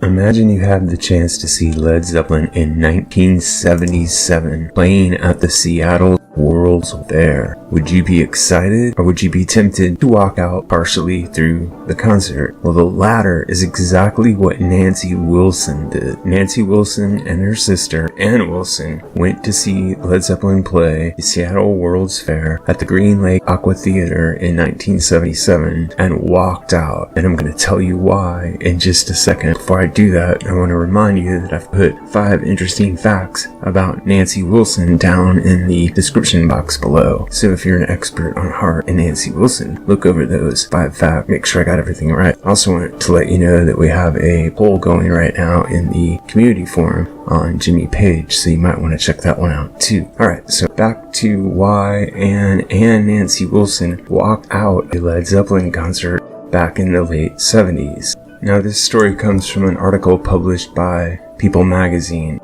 Imagine you had the chance to see Led Zeppelin in 1977 playing at the Seattle World's Fair. Would you be excited, or would you be tempted to walk out partially through the concert? Well, the latter is exactly what Nancy Wilson did. Nancy Wilson and her sister, Ann Wilson, went to see Led Zeppelin play the Seattle World's Fair at the Green Lake Aqua Theater in 1977 and walked out. And I'm going to tell you why in just a second. Before I do that, I want to remind you that I've put 5 interesting facts about Nancy Wilson down in the description box below. So if you're an expert on heart and Nancy Wilson, look over those 5 facts, make sure I got everything right. I also want to let you know that we have a poll going right now in the community forum on Jimmy Page, so you might want to check that one out too. Alright, so back to why Ann and Nancy Wilson walked out a Led Zeppelin concert back in the late 70s. Now this story comes from an article published by People magazine.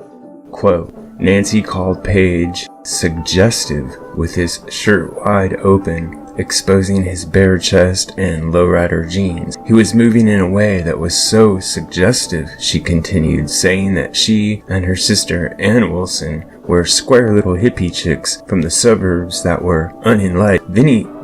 Quote, Nancy called Page suggestive with his shirt wide open, exposing his bare chest and lowrider jeans. He was moving in a way that was so suggestive, she continued, saying that she and her sister, Ann Wilson, were square little hippie chicks from the suburbs that were unenlightened.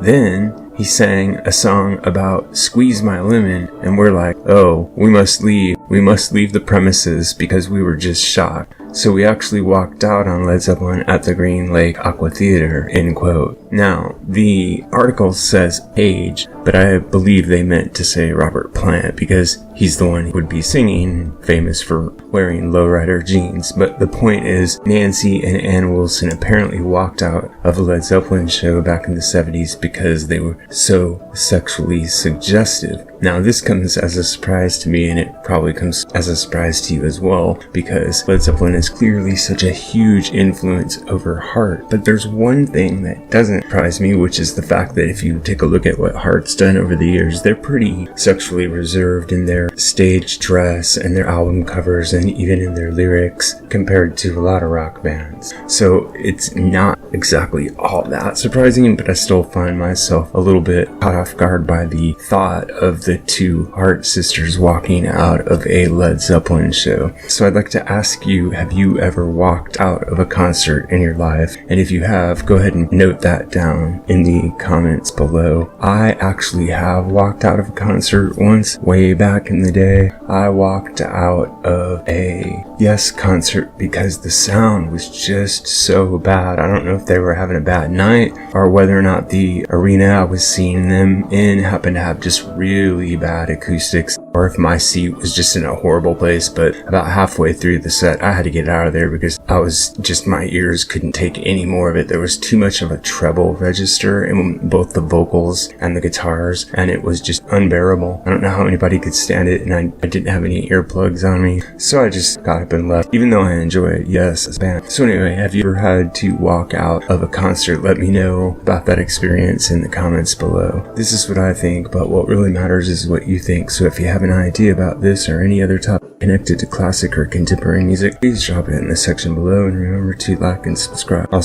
Then he sang a song about squeeze my lemon, and we're like, oh, we must leave the premises because we were just shocked. So we actually walked out on Led Zeppelin at the Green Lake Aqua Theater, end quote. Now, the article says Page, but I believe they meant to say Robert Plant because he's the one who would be singing, famous for wearing lowrider jeans. But the point is, Nancy and Ann Wilson apparently walked out of a Led Zeppelin show back in the 70s because they were so sexually suggestive. Now, this comes as a surprise to me, and it probably comes as a surprise to you as well, because Led Zeppelin is clearly such a huge influence over Heart. But there's one thing that doesn't surprise me, which is the fact that if you take a look at what Heart's done over the years, they're pretty sexually reserved in their stage dress and their album covers and even in their lyrics compared to a lot of rock bands. So it's not exactly all that surprising, but I still find myself a little bit caught off guard by the thought of the 2 Hart sisters walking out of a Led Zeppelin show. So I'd like to ask you, have you ever walked out of a concert in your life? And if you have, go ahead and note that down in the comments below. I actually have walked out of a concert once, way back in the day. I walked out of a Yes concert because the sound was just so bad. I don't know if they were having a bad night or whether or not the arena I was seeing them in happened to have just really bad acoustics, or if my seat was just in a horrible place. But about halfway through the set, I had to get out of there because my ears couldn't take any more of it. There was too much of a treble register in both the vocals and the guitars, and it was just unbearable. I don't know how anybody could stand it, and I didn't have any earplugs on me, so I just got up and left, even though I enjoy it, yes, as a band. So anyway, have you ever had to walk out of a concert? Let me know about that experience in the comments below. This is what I think, but what really matters is what you think. So if you have an idea about this or any other topic connected to classic or contemporary music, please drop it in the section below, and remember to like and subscribe. Also,